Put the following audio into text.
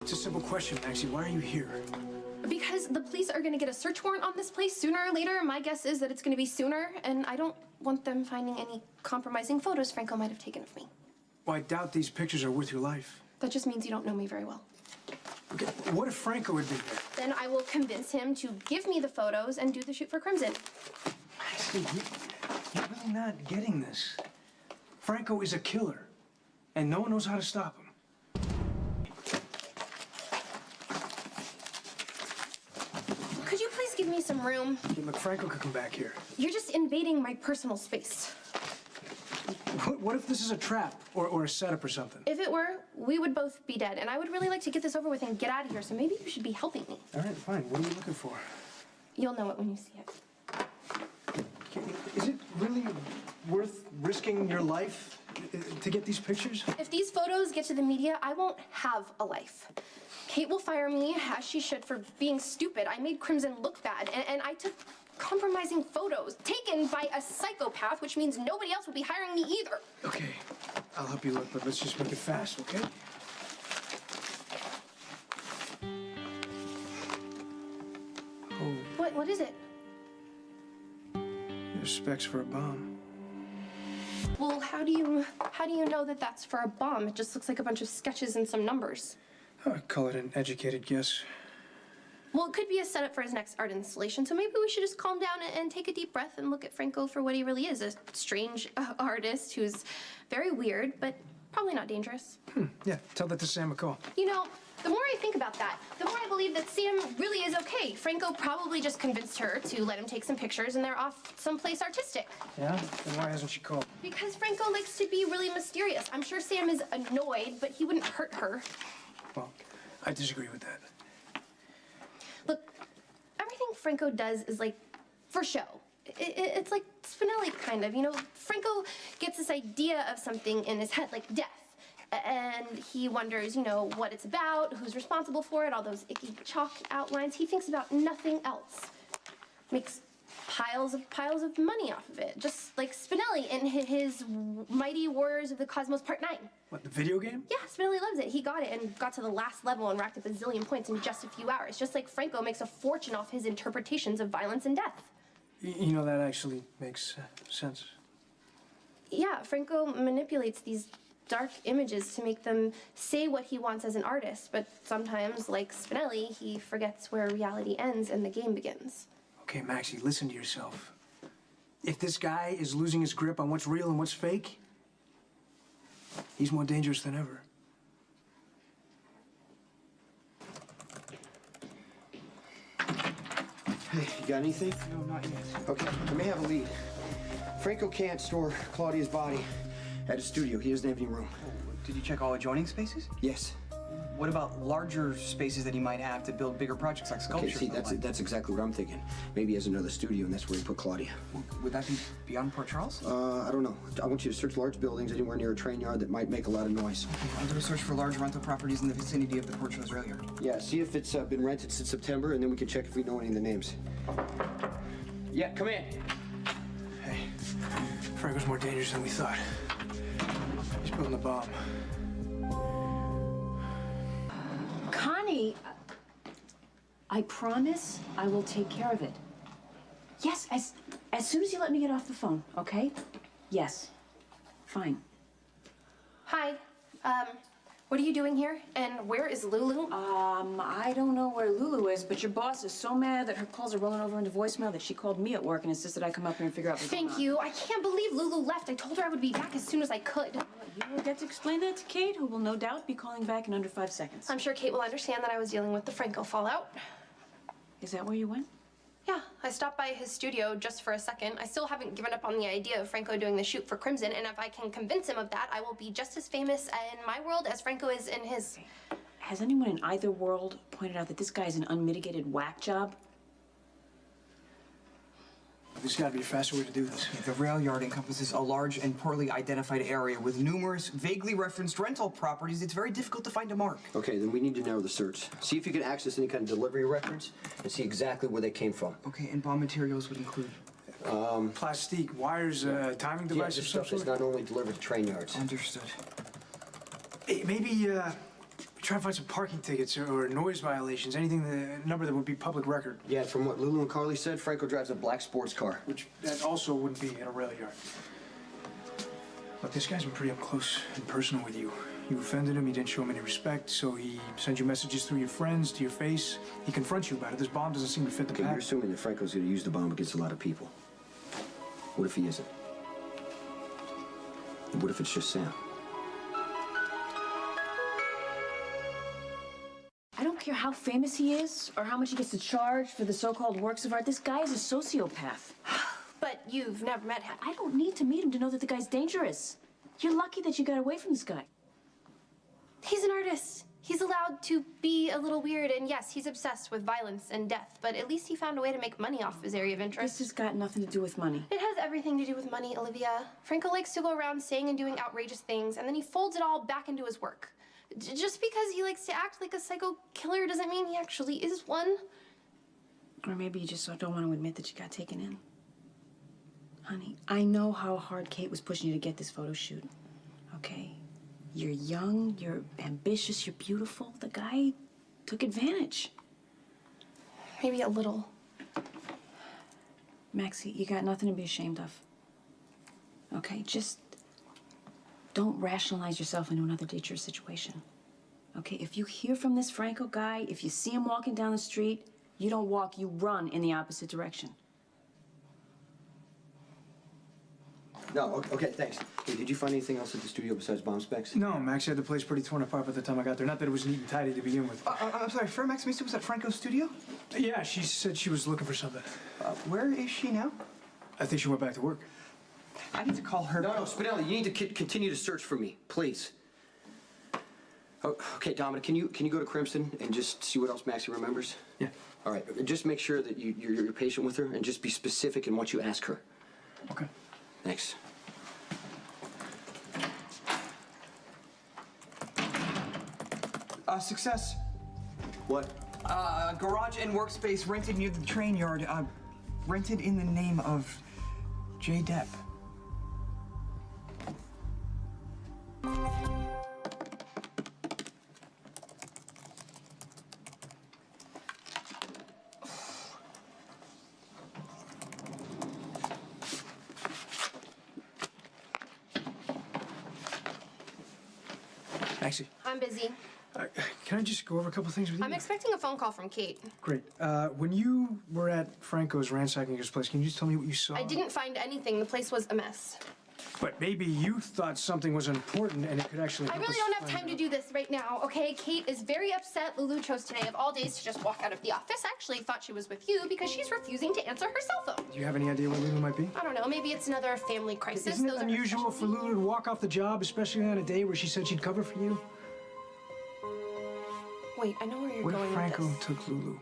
It's a simple question, Maxie. Why are you here? Because the police are going to get a search warrant on this place sooner or later. My guess is that it's going to be sooner, and I don't want them finding any compromising photos Franco might have taken of me. Well, I doubt these pictures are worth your life. That just means you don't know me very well. Okay, what if Franco had been there? Then I will convince him to give me the photos and do the shoot for Crimson. Maxie, you're really not getting this. Franco is a killer, and no one knows how to stop him. Could you please give me some room? Okay, look, Franco could come back here. You're just invading my personal space. What if this is a trap or a setup or something? If it were, we would both be dead, and I would really like to get this over with and get out of here, so maybe you should be helping me. All right, fine. What are you looking for? You'll know it when you see it. Is it really worth risking your life to get these pictures? If these photos get to the media, I won't have a life. Kate will fire me, as she should, for being stupid. I made Crimson look bad, and I took compromising photos taken by a psychopath, which means nobody else will be hiring me either. Okay, I'll help you look, but let's just make it fast, okay? Oh. What is it? There's specs for a bomb. Well, how do you know that that's for a bomb? It just looks like a bunch of sketches and some numbers. I'd call it an educated guess. Well, it could be a setup for his next art installation, so maybe we should just calm down and take a deep breath and look at Franco for what he really is, a strange artist who's very weird, but probably not dangerous. Yeah, tell that to Sam McCall. You know, the more I think about that, the more I believe that Sam really is okay. Franco probably just convinced her to let him take some pictures, and they're off someplace artistic. Yeah? Then why hasn't she called? Because Franco likes to be really mysterious. I'm sure Sam is annoyed, but he wouldn't hurt her. Well, I disagree with that. Look, everything Franco does is like for show. It's like Spinelli, kind of. You know, Franco gets this idea of something in his head, like death. And he wonders, you know, what it's about, who's responsible for it, all those icky chalk outlines. He thinks about nothing else. Makes piles of money off of it. Just like Spinelli in his Mighty Warriors of the Cosmos Part 9. What, the video game? Yeah, Spinelli loves it. He got it and got to the last level and racked up a zillion points in just a few hours. Just like Franco makes a fortune off his interpretations of violence and death. You know, that actually makes sense. Yeah, Franco manipulates these dark images to make them say what he wants as an artist, but sometimes, like Spinelli, he forgets where reality ends and the game begins. Okay, Maxie, listen to yourself. If this guy is losing his grip on what's real and what's fake, he's more dangerous than ever. Hey, you got anything? No, not yet. Okay, I may have a lead. Franco can't store Claudia's body at his studio. He doesn't have any room. Did you check all adjoining spaces? Yes. What about larger spaces that he might have to build bigger projects like sculpture? Okay, see, that's exactly what I'm thinking. Maybe he has another studio, and that's where he put Claudia. Would that be beyond Port Charles? I don't know. I want you to search large buildings anywhere near a train yard that might make a lot of noise. Okay, I'll do a search for large rental properties in the vicinity of the Port Charles railyard. Yeah, see if it's been rented since September, and then we can check if we know any of the names. Yeah, come in. Hey, Franco's more dangerous than we thought. He's building a bomb. Connie, I promise I will take care of it. Yes, as soon as you let me get off the phone, okay? Yes. Fine. Hi, what are you doing here? And where is Lulu? I don't know where Lulu is, but your boss is so mad that her calls are rolling over into voicemail that she called me at work and insisted I come up here and figure out what's going on. Thank you. I can't believe Lulu left. I told her I would be back as soon as I could. You will get to explain that to Kate, who will no doubt be calling back in under 5 seconds. I'm sure Kate will understand that I was dealing with the Franco fallout. Is that where you went? Yeah, I stopped by his studio just for a second. I still haven't given up on the idea of Franco doing the shoot for Crimson, and if I can convince him of that, I will be just as famous in my world as Franco is in his. Has anyone in either world pointed out that this guy is an unmitigated whack job? There's got to be a faster way to do this. The rail yard encompasses a large and poorly identified area with numerous vaguely referenced rental properties. It's very difficult to find a mark. Okay, then we need to narrow the search. See if you can access any kind of delivery records and see exactly where they came from. Okay, and bomb materials would include? Plastique, wires, timing Yeah, devices, this stuff some is sort? not only delivered to train yards. Understood. Hey, maybe try to find some parking tickets or noise violations, anything, the number that would be public record. Yeah, from what Lulu and Carly said, Franco drives a black sports car. Which that also wouldn't be in a rail yard. Look, this guy's been pretty up close and personal with you. You offended him, he didn't show him any respect, so he sends you messages through your friends, to your face. He confronts you about it. This bomb doesn't seem to fit the Okay, pattern. you're assuming that Franco's gonna use the bomb against a lot of people. What if he isn't? And what if it's just Sam? I don't care how famous he is or how much he gets to charge for the so-called works of art. This guy is a sociopath. But you've never met him. I don't need to meet him to know that the guy's dangerous. You're lucky that you got away from this guy. He's an artist. He's allowed to be a little weird, and yes, he's obsessed with violence and death, but at least he found a way to make money off his area of interest. This has got nothing to do with money. It has everything to do with money, Olivia. Franco likes to go around saying and doing outrageous things, and then he folds it all back into his work. Just because he likes to act like a psycho killer doesn't mean he actually is one. Or maybe you just don't want to admit that you got taken in. Honey, I know how hard Kate was pushing you to get this photo shoot, okay? You're young, you're ambitious, you're beautiful. The guy took advantage. Maybe a little. Maxie, you got nothing to be ashamed of. Okay, just don't rationalize yourself into another dangerous situation. Okay, if you hear from this Franco guy, if you see him walking down the street, you don't walk, you run in the opposite direction. No, okay, thanks. Hey, did you find anything else at the studio besides bomb specs? No, Max had the place pretty torn apart by the time I got there. Not that it was neat and tidy to begin with. I'm sorry, Fair Maximista was at Franco's studio? Yeah, she said she was looking for something. Where is she now? I think she went back to work. I need to call her. No, Spinelli, you need to continue to search for me, please. Oh, okay, Dominic, can you go to Crimson and just see what else Maxie remembers? Yeah. All right, just make sure that you're patient with her and just be specific in what you ask her. Okay. Thanks. Success. What? Garage and workspace rented near the train yard. Rented in the name of J. Depp. Maxie, I'm busy. can I just go over a couple things with you? I'm expecting a phone call from Kate. Great. When you were at Franco's ransacking his place, can you just tell me what you saw? I didn't find anything. The place was a mess. But maybe you thought something was important and it could actually I help really us don't have find time to out. do this right now, okay? Kate is very upset Lulu chose today of all days to just walk out of the office. I actually thought she was with you because she's refusing to answer her cell phone. Do you have any idea where Lulu might be? I don't know, maybe it's another family crisis. Isn't it Those are her unusual for specialty. Lulu to walk off the job, especially on a day where she said she'd cover for you? Wait, I know where you're What going if Franco with this. took Lulu?